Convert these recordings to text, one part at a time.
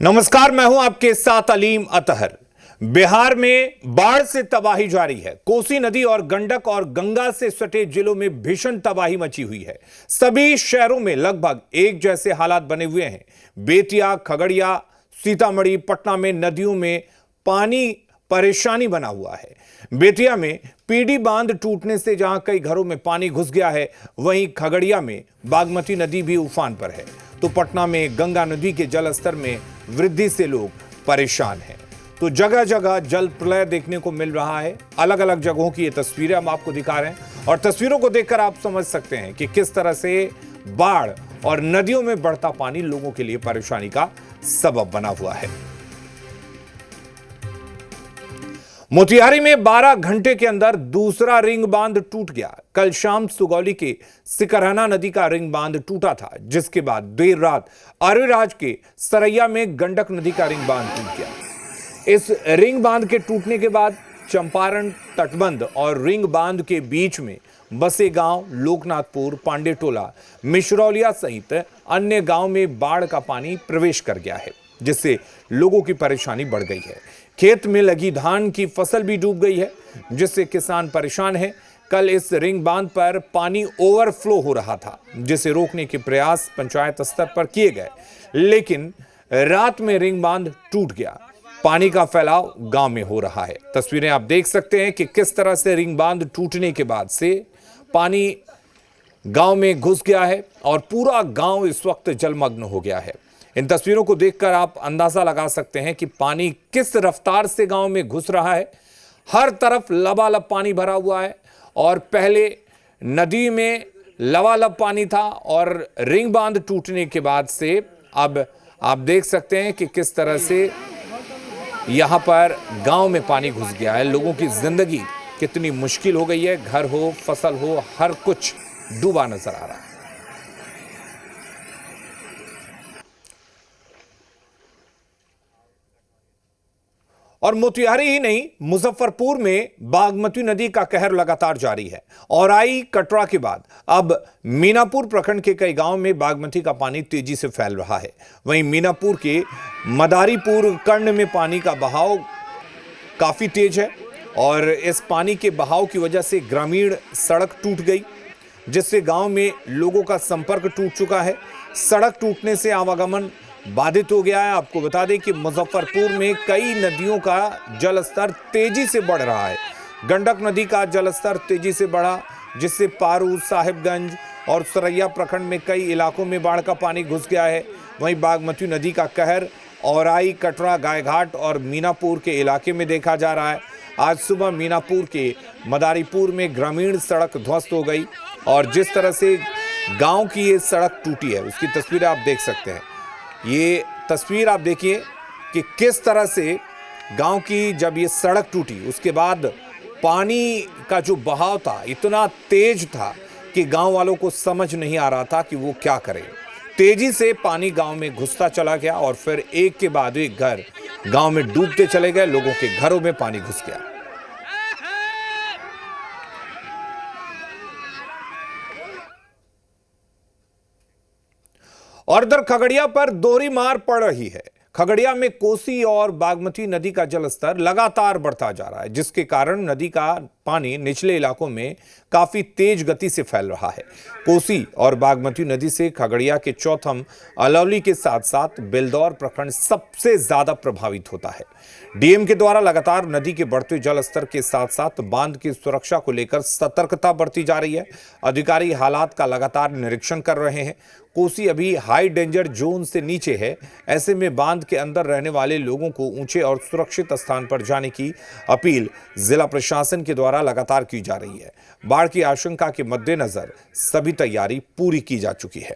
नमस्कार, मैं हूं आपके साथ अलीम अतहर। बिहार में बाढ़ से तबाही जारी है। कोसी नदी और गंडक और गंगा से सटे जिलों में भीषण तबाही मची हुई है। सभी शहरों में लगभग एक जैसे हालात बने हुए हैं। बेतिया, खगड़िया, सीतामढ़ी, पटना में नदियों में पानी परेशानी बना हुआ है। बेतिया में पीडी बांध टूटने से जहां कई घरों में पानी घुस गया है, वहीं खगड़िया में बागमती नदी भी उफान पर है। तो पटना में गंगा नदी के जलस्तर में वृद्धि से लोग परेशान हैं। तो जगह जगह जल प्रलय देखने को मिल रहा है। अलग अलग जगहों की ये तस्वीरें हम आपको दिखा रहे हैं और तस्वीरों को देखकर आप समझ सकते हैं कि किस तरह से बाढ़ और नदियों में बढ़ता पानी लोगों के लिए परेशानी का सबब बना हुआ है। मोतिहारी में 12 घंटे के अंदर दूसरा रिंग बांध टूट गया। कल शाम सुगौली के सिकरहना नदी का रिंग बांध टूटा था, जिसके बाद देर रात अरविराज के सरैया में गंडक नदी का रिंग बांध टूट गया। इस रिंग बांध के टूटने के बाद चंपारण तटबंध और रिंग बांध के बीच में बसे गांव लोकनाथपुर, पांडेटोला, मिश्रौलिया सहित अन्य गांव में बाढ़ का पानी प्रवेश कर गया है, जिससे लोगों की परेशानी बढ़ गई है। खेत में लगी धान की फसल भी डूब गई है, जिससे किसान परेशान हैं। कल इस रिंग बांध पर पानी ओवरफ्लो हो रहा था, जिसे रोकने के प्रयास पंचायत स्तर पर किए गए, लेकिन रात में रिंग बांध टूट गया। पानी का फैलाव गांव में हो रहा है। तस्वीरें आप देख सकते हैं कि किस तरह से रिंग बांध टूटने के बाद से पानी गांव में घुस गया है और पूरा गांव इस वक्त जलमग्न हो गया है। इन तस्वीरों को देखकर आप अंदाजा लगा सकते हैं कि पानी किस रफ्तार से गांव में घुस रहा है। हर तरफ लबालब पानी भरा हुआ है और पहले नदी में लबालब पानी था और रिंग बांध टूटने के बाद से अब आप देख सकते हैं कि किस तरह से यहां पर गांव में पानी घुस गया है। लोगों की जिंदगी कितनी मुश्किल हो गई है। घर हो, फसल हो, हर कुछ डूबा नजर आ रहा है। और मोतिहारी ही नहीं, मुजफ्फरपुर में बागमती नदी का कहर लगातार जारी है। औराई, कटरा के बाद अब मीनापुर प्रखंड के कई गांवों में बागमती का पानी तेजी से फैल रहा है। वहीं मीनापुर के मदारीपुर कंड में पानी का बहाव काफी तेज है और इस पानी के बहाव की वजह से ग्रामीण सड़क टूट गई, जिससे गांव में लोगों का संपर्क टूट चुका है। सड़क टूटने से आवागमन बाधित हो गया है। आपको बता दें कि मुजफ्फरपुर में कई नदियों का जलस्तर तेजी से बढ़ रहा है। गंडक नदी का जलस्तर तेजी से बढ़ा, जिससे पारू, साहिबगंज और सरैया प्रखंड में कई इलाकों में बाढ़ का पानी घुस गया है। वहीं बागमती नदी का कहर औराई, कटरा, गायघाट और मीनापुर के इलाके में देखा जा रहा है। आज सुबह मीनापुर के मदारीपुर में ग्रामीण सड़क ध्वस्त हो गई और जिस तरह से गांव की ये सड़क टूटी है, उसकी तस्वीरें आप देख सकते हैं। ये तस्वीर आप देखिए कि किस तरह से गांव की जब ये सड़क टूटी, उसके बाद पानी का जो बहाव था इतना तेज था कि गांव वालों को समझ नहीं आ रहा था कि वो क्या करें। तेजी से पानी गांव में घुसता चला गया और फिर एक के बाद एक घर गांव में डूबते चले गए। लोगों के घरों में पानी घुस गया। और इधर खगड़िया पर दोहरी मार पड़ रही है। खगड़िया में कोसी और बागमती नदी का जलस्तर लगातार बढ़ता जा रहा है, जिसके कारण नदी का पानी निचले इलाकों में काफी तेज गति से फैल रहा है। कोसी और बागमती नदी से खगड़िया के चौथम, अलौली के साथ साथ बेलदौर प्रखंड सबसे ज्यादा प्रभावित होता है। डीएम के द्वारा लगातार नदी के बढ़ते जलस्तर के साथ साथ बांध की सुरक्षा को लेकर सतर्कता बरती जा रही है। अधिकारी हालात का लगातार निरीक्षण कर रहे हैं। कोसी अभी हाई डेंजर जोन से नीचे है। ऐसे में बांध के अंदर रहने वाले लोगों को ऊंचे और सुरक्षित स्थान पर जाने की अपील जिला प्रशासन के द्वारा लगातार की जा रही है। बाढ़ की आशंका के मद्देनजर सभी तैयारी पूरी की जा चुकी है।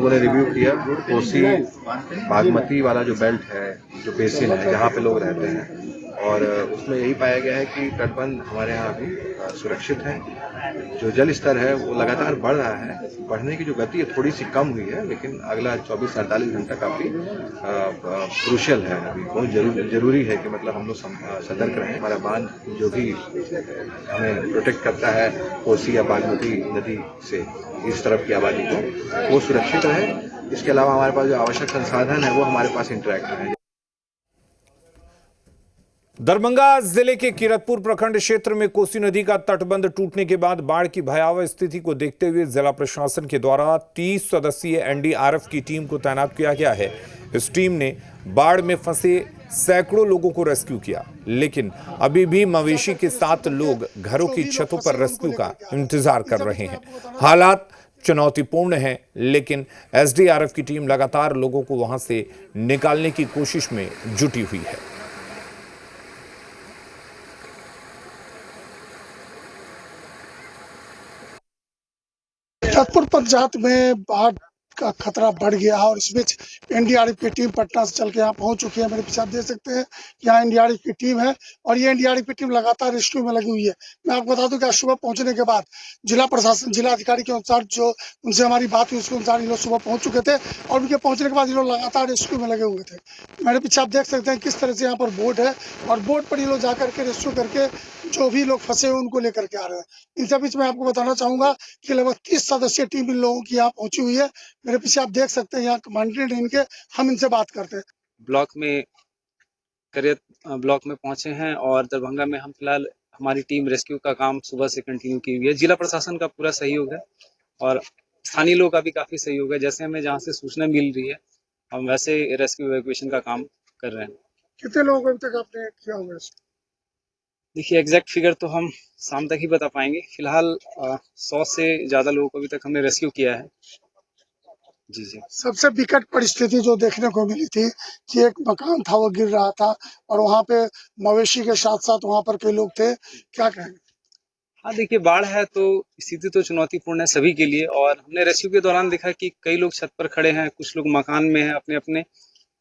लोगों ने रिव्यू किया। कोसी बागमती वाला जो बेल्ट है, जो बेसिन है जहाँ पे लोग रहते हैं, और उसमें यही पाया गया है कि तटबंध हमारे यहाँ अभी सुरक्षित है। जो जल स्तर है वो लगातार बढ़ रहा है। बढ़ने की जो गति है थोड़ी सी कम हुई है, लेकिन अगला 24 से 48 घंटा काफी क्रूशियल है। अभी बहुत जरूरी है कि मतलब हम लोग सतर्क रहें। हमारा बांध जो भी हमें प्रोटेक्ट करता है कोसी या बागमती नदी से इस तरफ की आबादी को, वो सुरक्षित रहे। इसके अलावा हमारे पास जो आवश्यक संसाधन है वो हमारे पास इंटरैक्ट है। दरभंगा जिले के किरतपुर प्रखंड क्षेत्र में कोसी नदी का तटबंध टूटने के बाद बाढ़ की भयावह स्थिति को देखते हुए जिला प्रशासन के द्वारा 30 सदस्यीय एनडीआरएफ की टीम को तैनात किया गया है। इस टीम ने बाढ़ में फंसे सैकड़ों लोगों को रेस्क्यू किया, लेकिन अभी भी मवेशी के 7 लोग घरों की छतों पर रेस्क्यू का इंतजार कर रहे हैं। हालात चुनौतीपूर्ण है, लेकिन एसडीआरएफ की टीम लगातार लोगों को वहां से निकालने की कोशिश में जुटी हुई है। किरतपुर पंचायत में बाढ़ का खतरा बढ़ गया और इस बीच एनडीआरएफ की टीम पटना से चल के यहाँ पहुंच चुकी है। मेरे पीछे आप देख सकते हैं यहाँ एनडीआरएफ की टीम है और ये एनडीआरएफ की टीम लगातार रेस्क्यू में लगी हुई है। मैं आपको बता दूं कि आज सुबह पहुंचने के बाद जिला प्रशासन, जिला अधिकारी के अनुसार, जो उनसे हमारी बात हुई उसके अनुसार ये लोग सुबह पहुंच चुके थे और उनके पहुंचने के बाद ये लोग लगातार रेस्क्यू में लगे हुए थे। मेरे पीछे आप देख सकते हैं किस तरह से यहाँ पर बोट है और बोट पर ये लोग जाकर के रेस्क्यू करके जो भी लोग फंसे हुए उनको लेकर के आ रहे हैं। इन सब बीच मैं आपको बताना चाहूंगा कि लगभग 30 सदस्यीय टीम इन लोगों की यहाँ पहुंची हुई है। मेरे पीछे आप देख सकते हैं यहाँ कमांडेंट इनके, हम इनसे बात करते हैं। ब्लॉक में पहुंचे हैं और दरभंगा में हम फिलहाल हमारी टीम रेस्क्यू का काम सुबह से कंटिन्यू की हुई है। जिला प्रशासन का पूरा सहयोग है और स्थानीय लोग का भी काफी सहयोग है। जैसे हमें जहाँ से सूचना मिल रही है हम वैसे रेस्क्यू इवैक्यूएशन का काम कर रहे हैं। कितने लोगों अभी तक आपने किया होगा? देखिए एग्जैक्ट फिगर तो हम शाम तक ही बता पाएंगे। फिलहाल 100 से ज्यादा लोगों को अभी तक हमने रेस्क्यू किया है। जी। सबसे विकट परिस्थिति जो देखने को मिली थी कि एक मकान था वो गिर रहा था और वहाँ पे मवेशी के साथ साथ वहाँ पर कई लोग थे, क्या कहेंगे? हाँ देखिए, बाढ़ है तो स्थिति तो चुनौतीपूर्ण है सभी के लिए और हमने रेस्क्यू के दौरान देखा कि कई लोग छत पर खड़े हैं, कुछ लोग मकान में हैं अपने अपने,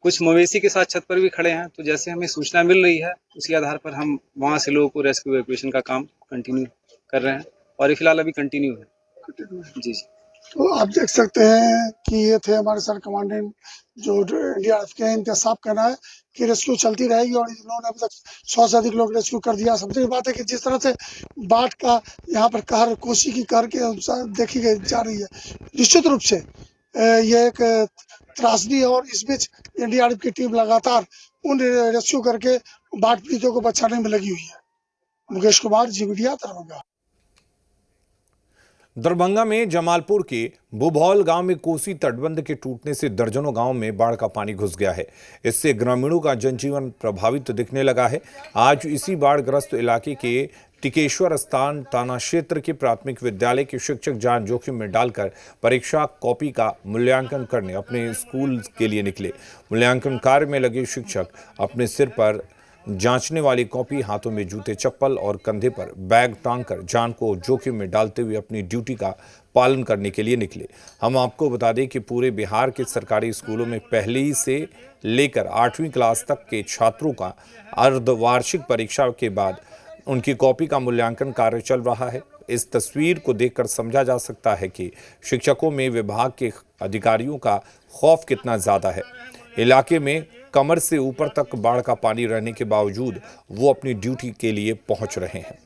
कुछ मवेशी के साथ छत पर भी खड़े हैं। तो जैसे हमें सूचना मिल रही है उसी आधार पर हम वहां से लोगों को रेस्क्यू इवैक्यूएशन का काम कंटिन्यू कर रहे हैं और ये फिलहाल अभी कंटिन्यू है। जी। तो आप देख सकते हैं कि ये थे हमारे सर कमांडेंट जो एनडीआरएफ के हैं। इनका साफ कहना है कि रेस्क्यू चलती रहेगी और इन्होंने अभी तक 100 से अधिक लोग रेस्क्यू कर दिया। सबसे बड़ी बात है कि जिस तरह से बाढ़ का यहाँ पर कहर, कोसी की कहर के अनुसार देखी जा रही है, निश्चित रूप से ये एक त्रासदी है और इस बीच एनडीआरएफ की टीम लगातार उन रेस्क्यू करके बाढ़ पीड़ितों को बचाने में लगी हुई है। मुकेश कुमार, जी मीडिया, दरभंगा। दरभंगा में जमालपुर के बुभौल गांव में कोसी तटबंध के टूटने से दर्जनों गांव में बाढ़ का पानी घुस गया है। इससे ग्रामीणों का जनजीवन प्रभावित दिखने लगा है। आज इसी बाढ़ग्रस्त इलाके के टिकेश्वर स्थान थाना क्षेत्र के प्राथमिक विद्यालय के शिक्षक जान जोखिम में डालकर परीक्षा कॉपी का मूल्यांकन करने अपने स्कूल के लिए निकले। मूल्यांकन कार्य में लगे शिक्षक अपने सिर पर जांचने वाली कॉपी, हाथों में जूते चप्पल और कंधे पर बैग टांगकर जान को जोखिम में डालते हुए अपनी ड्यूटी का पालन करने के लिए निकले। हम आपको बता दें कि पूरे बिहार के सरकारी स्कूलों में पहली से लेकर 8वीं क्लास तक के छात्रों का अर्धवार्षिक परीक्षा के बाद उनकी कॉपी का मूल्यांकन कार्य चल रहा है। इस तस्वीर को देखकर समझा जा सकता है कि शिक्षकों में विभाग के अधिकारियों का खौफ कितना ज्यादा है। इलाके में कमर से ऊपर तक बाढ़ का पानी रहने के बावजूद वो अपनी ड्यूटी के लिए पहुंच रहे हैं।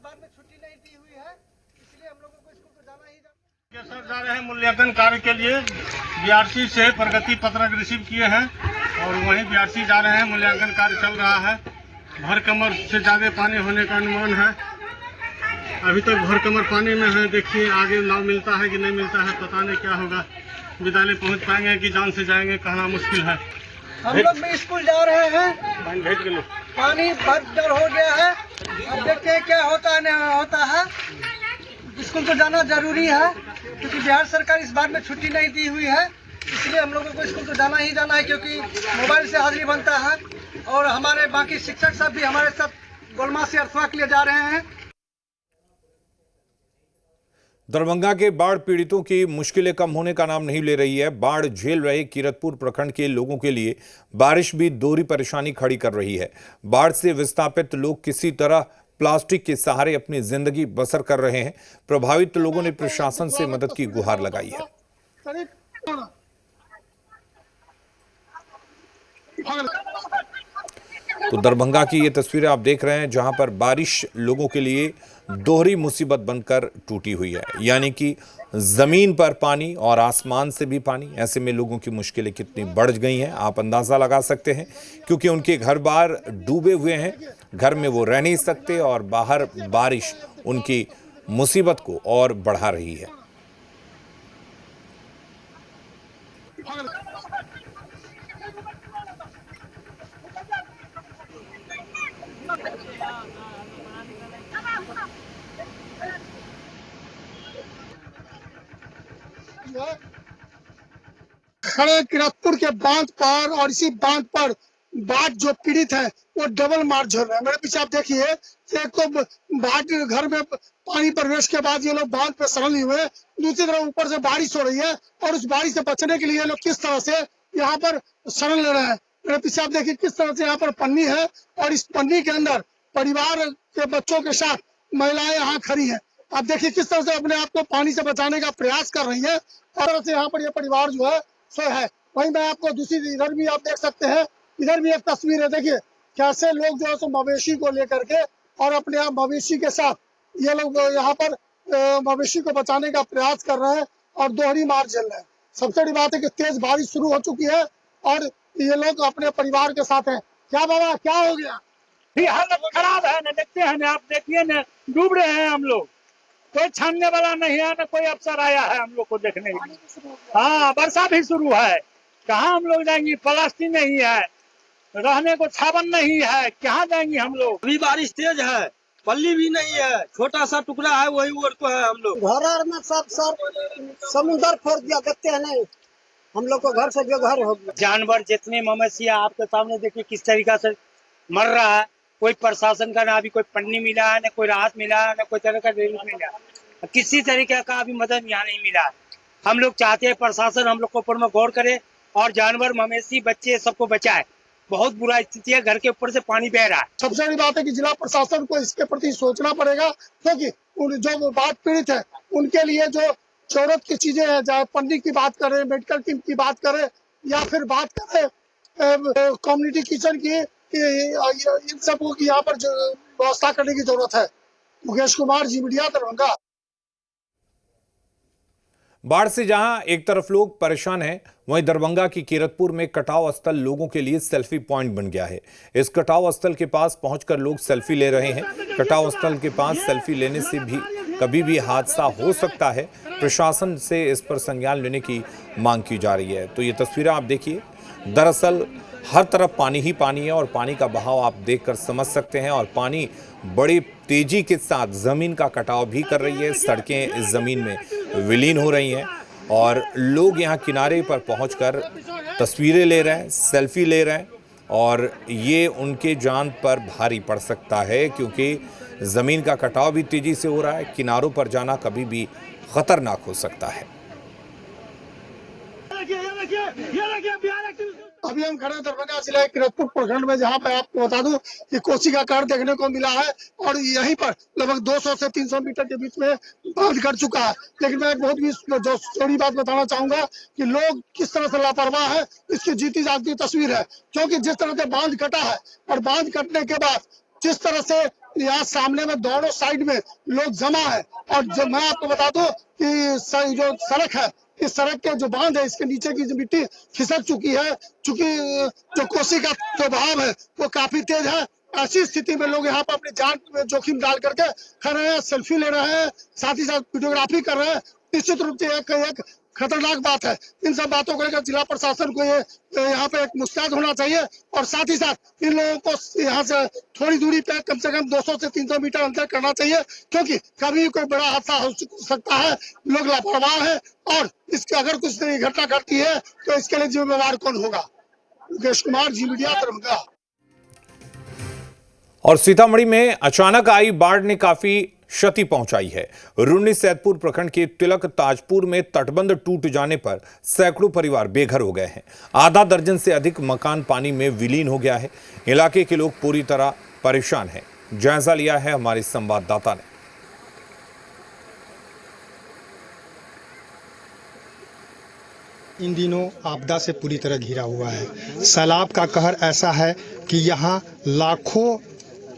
सर जा रहे हैं मूल्यांकन कार्य के लिए, बीआरसी से प्रगति पत्रक रिसीव किए हैं और वहीं बीआरसी जा रहे हैं। मूल्यांकन कार्य चल रहा है। भर कमर से ज्यादा पानी होने का अनुमान है। अभी तक भर कमर पानी में है। देखिए आगे नाव मिलता है कि नहीं मिलता है, पता नहीं क्या होगा। विद्यालय पहुंच पाएंगे कि जान से जाएंगे, कहना मुश्किल है। हम लोग भी स्कूल जा रहे हैं। भेज के लो। पानी भर हो गया है। अब देखते हैं क्या होता है नहीं होता है। स्कूल तो जाना जरूरी है क्योंकि बिहार सरकार इस बार में छुट्टी नहीं दी हुई है, इसलिए हम लोगों को स्कूल तो जाना ही जाना है क्योंकि मोबाइल से हाजिरी बनता है और हमारे बाकी शिक्षक सब भी हमारे साथ गोलमा से अर्थवा के लिए जा रहे हैं। दरभंगा के बाढ़ पीड़ितों की मुश्किलें कम होने का नाम नहीं ले रही है। बाढ़ झेल रहे कीरतपुर प्रखंड के लोगों के लिए बारिश भी दोहरी परेशानी खड़ी कर रही है। बाढ़ से विस्थापित लोग किसी तरह प्लास्टिक के सहारे अपनी जिंदगी बसर कर रहे हैं। प्रभावित लोगों ने प्रशासन से मदद की गुहार लगाई है। तो दरभंगा की ये तस्वीरें आप देख रहे हैं, जहां पर बारिश लोगों के लिए दोहरी मुसीबत बनकर टूटी हुई है, यानी कि जमीन पर पानी और आसमान से भी पानी। ऐसे में लोगों की मुश्किलें कितनी बढ़ गई हैं आप अंदाजा लगा सकते हैं, क्योंकि उनके घर बार डूबे हुए हैं, घर में वो रह नहीं सकते और बाहर बारिश उनकी मुसीबत को और बढ़ा रही है। खड़े कीरतपुर के बांध पर और इसी बांध पर बाढ़ जो पीड़ित है वो डबल मार झेल रहे हैं। मेरे पीछे आप देखिए, एक तो बाढ़ घर में पानी प्रवेश के बाद ये लोग बांध पे शरण लिए हुए हैं, दूसरी तरफ ऊपर से बारिश हो रही है और उस बारिश से बचने के लिए लोग किस तरह से यहाँ पर शरण ले रहे हैं। मेरे पीछे आप देखिए किस तरह से यहाँ पर पन्नी है और इस पन्नी के अंदर परिवार के बच्चों के साथ महिलाएं यहाँ खड़ी हैं। आप देखिए किस तरह से अपने आप को पानी से बचाने का प्रयास कर रही है और यहाँ पर ये परिवार जो है सो है। वहीं मैं आपको दूसरी इधर भी आप देख सकते हैं, इधर भी एक तस्वीर है। देखिए कैसे लोग जो है सो मवेशी को लेकर के और अपने आप मवेशी के साथ ये लोग यहाँ पर मवेशी को बचाने का प्रयास कर रहे हैं और दोहरी मार झेल रहे हैं। सबसे बड़ी बात है कि तेज बारिश शुरू हो चुकी है और ये लोग अपने परिवार के साथ हैं। क्या बाबा क्या हो गया? हालत खराब है ना, देखते हैं ना, आप देखिए ना, डूब रहे हैं हम लोग। कोई छानने वाला नहीं है ना, कोई अफसर आया है हम लोग को देखने के लिए। हाँ, वर्षा भी शुरू है, कहाँ हम लोग जाएंगे? प्लास्टिक नहीं है, रहने को छावन नहीं है, कहाँ जाएंगे हम लोग? अभी बारिश तेज है, पल्ली भी नहीं है, छोटा सा टुकड़ा है, वही ओर को है। हम लोग घर में सब समुद्र फोड़ दिया, देखते हैं नहीं, हम लोग को घर से बेघर हो गया। जानवर जितने मवेशियां आपके सामने देखिए किस तरीका से मर रहा है। कोई प्रशासन का ना अभी कोई पन्नी मिला है, ना कोई राहत मिला है, ना कोई तरह का रिलीफ मिला है, किसी तरीके का अभी मदद यहाँ नहीं मिला है। हम लोग चाहते हैं प्रशासन हम लोग को ऊपर में गौर करे और जानवर मवेशी बच्चे सबको बचाए। बहुत बुरा स्थिति है, घर के ऊपर से पानी बह रहा है। सबसे बड़ी बात है कि जिला प्रशासन को इसके प्रति सोचना पड़ेगा, क्योंकि जो बाढ़ पीड़ित है उनके लिए जो जरूरत की चीजें हैं, चाहे पन्नी की बात करें, मेडिकल किट की बात करें या फिर बात करें कम्युनिटी किचन की, इन सबको की यहाँ पर व्यवस्था करने की जरूरत है। मुकेश कुमार, जी मीडिया, दरभंगा। बाढ़ से जहां एक तरफ लोग परेशान हैं, वहीं दरभंगा की कीरतपुर में कटाव स्थल लोगों के लिए सेल्फी पॉइंट बन गया है। इस कटाव स्थल के पास पहुंचकर लोग सेल्फी ले रहे हैं। कटाव स्थल के पास सेल्फी लेने से भी कभी भी हादसा हो सकता है। प्रशासन से इस पर संज्ञान लेने की मांग की जा रही है। तो ये तस्वीरें आप देखिए, दरअसल हर तरफ पानी ही पानी है और पानी का बहाव आप देखकर समझ सकते हैं और पानी बड़ी तेजी के साथ जमीन का कटाव भी कर रही है। सड़कें इस जमीन में विलीन हो रही हैं और लोग यहाँ किनारे पर पहुंचकर तस्वीरें ले रहे हैं, सेल्फी ले रहे हैं और ये उनके जान पर भारी पड़ सकता है, क्योंकि जमीन का कटाव भी तेजी से हो रहा है। किनारों पर जाना कभी भी खतरनाक हो सकता है। अभी हम खड़े दरभंगा जिला कीरतपुर प्रखंड में, जहां पर आपको बता दूं कि कोसी का कार देखने को मिला है और यहीं पर लगभग 200 से 300 मीटर के बीच में बांध कट चुका है। लेकिन मैं एक बहुत भी छोटी बात बताना चाहूंगा कि लोग किस तरह से लापरवाह है, इसकी जीती जागती तस्वीर है। क्योंकि जिस तरह से बांध कटा है और बांध कटने के बाद जिस तरह से यहाँ सामने में दोनों साइड में लोग जमा है और जब मैं आपको बता दूं कि जो सड़क है, इस सड़क के जो बांध है इसके नीचे की जो मिट्टी खिसक चुकी है, चूंकि जो कोसी का प्रभाव है वो काफी तेज है। ऐसी स्थिति में लोग यहाँ पर अपनी जान में जोखिम डाल करके खड़े हैं, सेल्फी ले रहे हैं, साथ ही साथ वीडियोग्राफी कर रहे हैं। निश्चित रूप से एक खतरनाक बात है। इन सब बातों को लेकर जिला प्रशासन को ये यहाँ पे एक मुस्तैद होना चाहिए और साथ ही साथ इन लोगों को यहाँ से थोड़ी दूरी पे कम से कम 200 से 300 मीटर अंतर करना चाहिए, क्योंकि कभी कोई बड़ा हादसा हो सकता है। लोग लापरवाह है और इसके अगर कुछ घटना घटती है तो इसके लिए जिम्मेवार कौन होगा? मुकेश कुमार, जी मीडिया, दरभंगा। और सीतामढ़ी में अचानक आई बाढ़ ने काफी क्षति पहुंचाई है। रुन्नी सैदपुर प्रखंड के तिलक ताजपुर में तटबंध टूट जाने पर सैकड़ों परिवार बेघर हो गए हैं। आधा दर्जन से अधिक मकान पानी में विलीन हो गया है। इलाके के लोग पूरी तरह परेशान हैं। जायजा लिया है हमारे संवाददाता ने। इन दिनों आपदा से पूरी तरह घिरा हुआ है। सैलाब का कहर ऐसा है कि यहाँ लाखों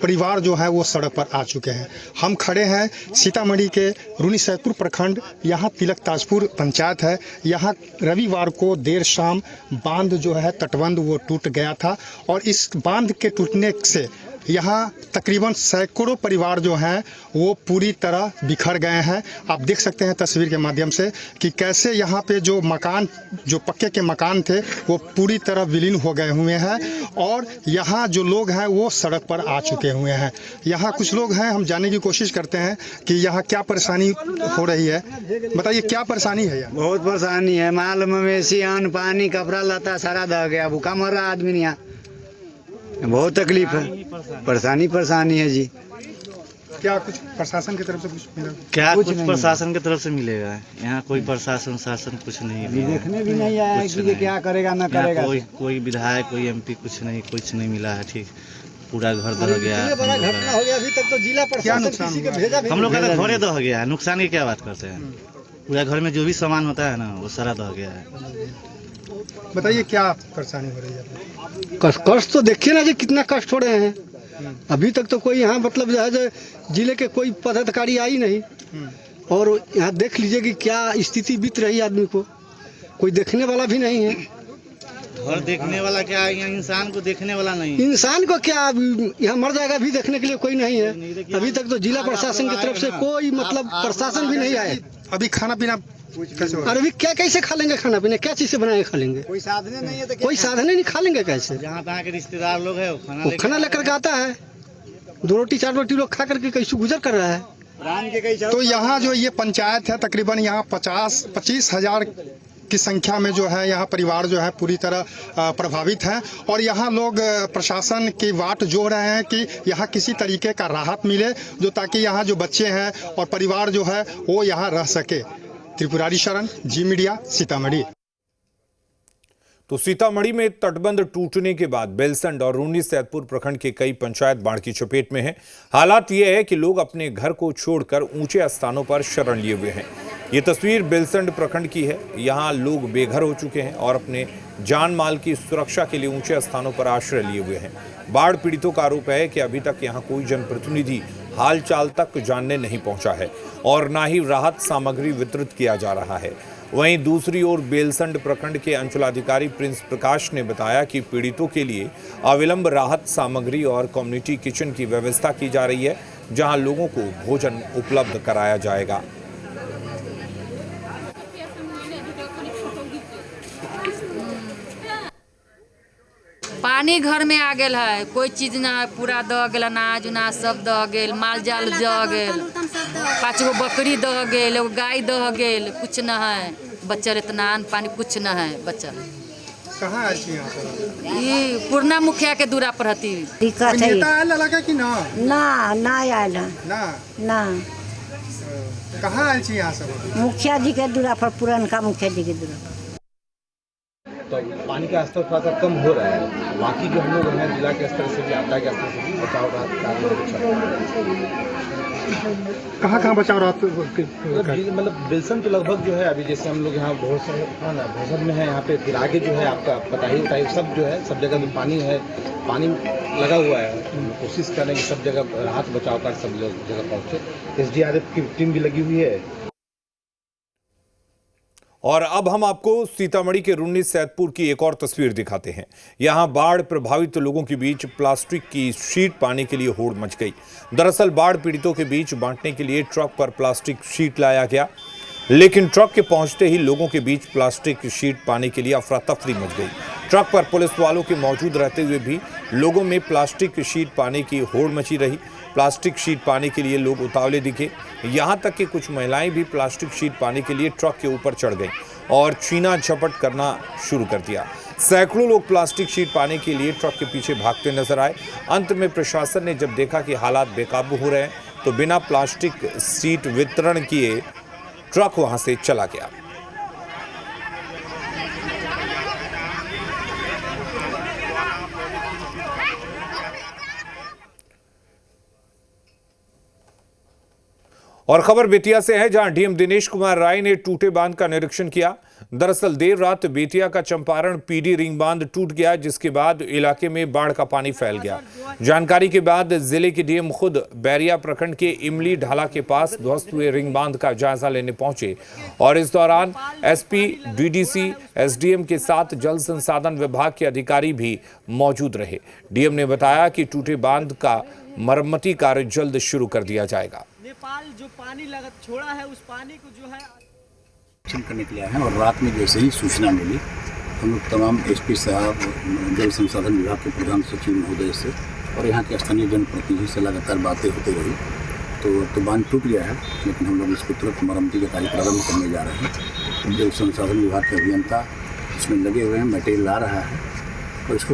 परिवार जो है वो सड़क पर आ चुके हैं। हम खड़े हैं सीतामढ़ी के रुन्नी सैदपुर प्रखंड, यहाँ तिलक ताजपुर पंचायत है। यहाँ रविवार को देर शाम बांध जो है तटबंध वो टूट गया था और इस बांध के टूटने से यहाँ तकरीबन सैकड़ों परिवार जो हैं वो पूरी तरह बिखर गए हैं। आप देख सकते हैं तस्वीर के माध्यम से कि कैसे यहाँ पे जो मकान, जो पक्के के मकान थे वो पूरी तरह विलीन हो गए हुए हैं और यहाँ जो लोग हैं वो सड़क पर आ चुके हुए हैं। यहाँ कुछ लोग हैं, हम जानने की कोशिश करते हैं कि यहाँ क्या परेशानी हो रही है। बताइए क्या परेशानी है यहाँ? बहुत परेशानी है। माल मवेशी, अन्न पानी, कपड़ा लता सारा दह गया। भूखा मर रहा आदमी यहाँ, बहुत तकलीफ है। परेशानी है जी। क्या कुछ प्रशासन की तरफ से कुछ मिला? क्या कुछ प्रशासन की तरफ से मिलेगा? यहाँ कोई प्रशासन शासन कुछ नहीं मिला। देखने भी नहीं आया कि क्या करेगा ना करेगा। कोई विधायक, कोई एमपी कुछ नहीं मिला है। ठीक, पूरा घर दह गया। बड़ा घटना हो गया अभी तक तो जिला प्रशासन किसी के भेजा हम लोग का तो घरे दह गया है। नुकसान की क्या बात करते हैं? पूरा घर में जो भी सामान होता है ना वो सारा दह गया है। बताइए क्या परेशानी हो रही है? कष्ट तो देखिए ना जी, कितना कष्ट हो रहे हैं। अभी तक तो कोई यहाँ मतलब जो है जिले के कोई पदाधिकारी आई नहीं और यहाँ देख लीजिए कि क्या स्थिति बीत रही है। आदमी को कोई देखने वाला भी नहीं है। घर देखने वाला क्या है? यहाँ इंसान को देखने वाला नहीं। इंसान को क्या, यहाँ मर जाएगा भी देखने के लिए कोई नहीं है। अभी तक तो जिला प्रशासन की तरफ से कोई मतलब प्रशासन भी नहीं आया। अभी खाना पीना कैसे हो? और अभी क्या कैसे खा लेंगे खाना पीना? क्या चीज से बना के खा लेंगे? कोई साधन नहीं है तो कोई साधन नहीं, खा लेंगे कैसे? जहाँ तहाँ के रिश्तेदार लोग है वो खाना लेकर के आता है, 2 रोटी 4 रोटी लोग खा करके कैसे गुजर कर रहा है। तो यहाँ जो ये पंचायत है तकरीबन यहाँ 25 हजार की संख्या में जो है यहाँ परिवार जो है पूरी तरह प्रभावित हैं और यहाँ लोग प्रशासन की वाट जोड़ रहे हैं कि यहाँ किसी तरीके का राहत मिले, जो ताकि यहाँ जो बच्चे हैं और परिवार जो है वो यहाँ रह सके। त्रिपुरारी शरण, जी मीडिया, सीतामढ़ी। तो सीतामढ़ी में तटबंध टूटने के बाद बेलसंड और रुन्नी सैदपुर प्रखंड के कई पंचायत बाढ़ की चपेट में हैं। हालात ये है कि लोग अपने घर को छोड़कर ऊंचे स्थानों पर शरण लिए हुए हैं। ये तस्वीर बेलसंड प्रखंड की है। यहाँ लोग बेघर हो चुके हैं और अपने जान माल की सुरक्षा के लिए ऊंचे स्थानों पर आश्रय लिए हुए हैं। बाढ़ पीड़ितों का आरोप है कि अभी तक यहाँ कोई जनप्रतिनिधि हालचाल तक जानने नहीं पहुंचा है और ना ही राहत सामग्री वितरित किया जा रहा है। वहीं दूसरी ओर बेलसंड प्रखंड के अंचलाधिकारी प्रिंस प्रकाश ने बताया कि पीड़ितों के लिए अविलंब राहत सामग्री और कम्युनिटी किचन की व्यवस्था की जा रही है, जहां लोगों को भोजन उपलब्ध कराया जाएगा। पानी घर में आ गेल है, कोई चीज ना है, पूरा दह गेल, अनाज उनाज सब दह गेल, माल जाल दह गेल, 5 गो बकरी दह गेल, एगो गाय दह गेल, कुछ न है बचल। इतना अन्न पानी कुछ न है बचल। कहाँ आई थी यहाँ पर? ये पूर्णा मुखिया के दूरा पर हती। दिक्कत है। नेता आयल लगा कि ना? ना आयल ना। कहाँ आई थी यहाँ सब? मुखिया जी के दूरा पर, पुरनका मुखिया जी के दूरा पर। तो पानी का स्तर थोड़ा सा कम हो रहा है। बाकी जो हम लोग हैं जिला के स्तर से भी, आपदा के स्तर से भी बचाव कहाँ बचाव रहा? मतलब बेलसंड तो लगभग जो है अभी जैसे हम लोग यहाँ बहुत सारे भोजन में है यहाँ पे, फिर आगे जो है आपका पता ही सब जो है, सब जगह में पानी है, पानी लगा हुआ है। हम कोशिश कर रहे हैं कि सब जगह राहत बचाव कर सब लोग जगह पहुँचे। SDRF की टीम भी लगी हुई है। और अब हम आपको सीतामढ़ी के रुन्नी सैदपुर की एक और तस्वीर दिखाते हैं। यहां बाढ़ प्रभावित लोगों के बीच प्लास्टिक की शीट पाने के लिए होड़ मच गई। दरअसल बाढ़ पीड़ितों के बीच बांटने के लिए ट्रक पर प्लास्टिक शीट लाया गया, लेकिन ट्रक के पहुंचते ही लोगों के बीच प्लास्टिक शीट पाने के लिए अफरा तफरी मच गई। ट्रक पर पुलिस वालों के मौजूद रहते हुए भी लोगों में प्लास्टिक शीट पाने की होड़ मची रही। प्लास्टिक शीट पाने के लिए लोग उतावले दिखे। यहां तक कि कुछ महिलाएं भी प्लास्टिक शीट पाने के लिए ट्रक के ऊपर चढ़ गईं और छीना झपट करना शुरू कर दिया। सैकड़ों लोग प्लास्टिक शीट पाने के लिए ट्रक के पीछे भागते नजर आए। अंत में प्रशासन ने जब देखा कि हालात बेकाबू हो रहे हैं तो बिना प्लास्टिक सीट वितरण किए ट्रक वहां से चला गया। और खबर बेतिया से है, जहां डीएम दिनेश कुमार राय ने टूटे बांध का निरीक्षण किया। दरअसल देर रात बेतिया का चंपारण पीडी रिंग बांध टूट गया, जिसके बाद इलाके में बाढ़ का पानी फैल गया। जानकारी के बाद जिले के डीएम खुद बैरिया प्रखंड के इमली ढाला के पास ध्वस्त हुए रिंग बांध का जायजा लेने पहुंचे और इस दौरान एसपी, डीडीसी, एसडीएम के साथ जल संसाधन विभाग के अधिकारी भी मौजूद रहे। डीएम ने बताया कि टूटे बांध का मरम्मती कार्य जल्द शुरू कर दिया जाएगा। नेपाल जो पानी छोड़ा है उस पानी को जो है करने के लिए आए हैं और रात में जैसे ही सूचना मिली हम लोग तमाम एसपी साहब, जल संसाधन विभाग के प्रधान सचिव महोदय से और यहाँ के स्थानीय जनप्रतिनिधि से लगातार बातें होती रही। तो बांध टूट गया है, लेकिन हम लोग इसको तुरंत मरम्मती का कार्य प्रारंभ करने जा रहे हैं। जल संसाधन विभाग के अभियंता इसमें लगे हुए हैं, मटेरियल ला रहा है और इसको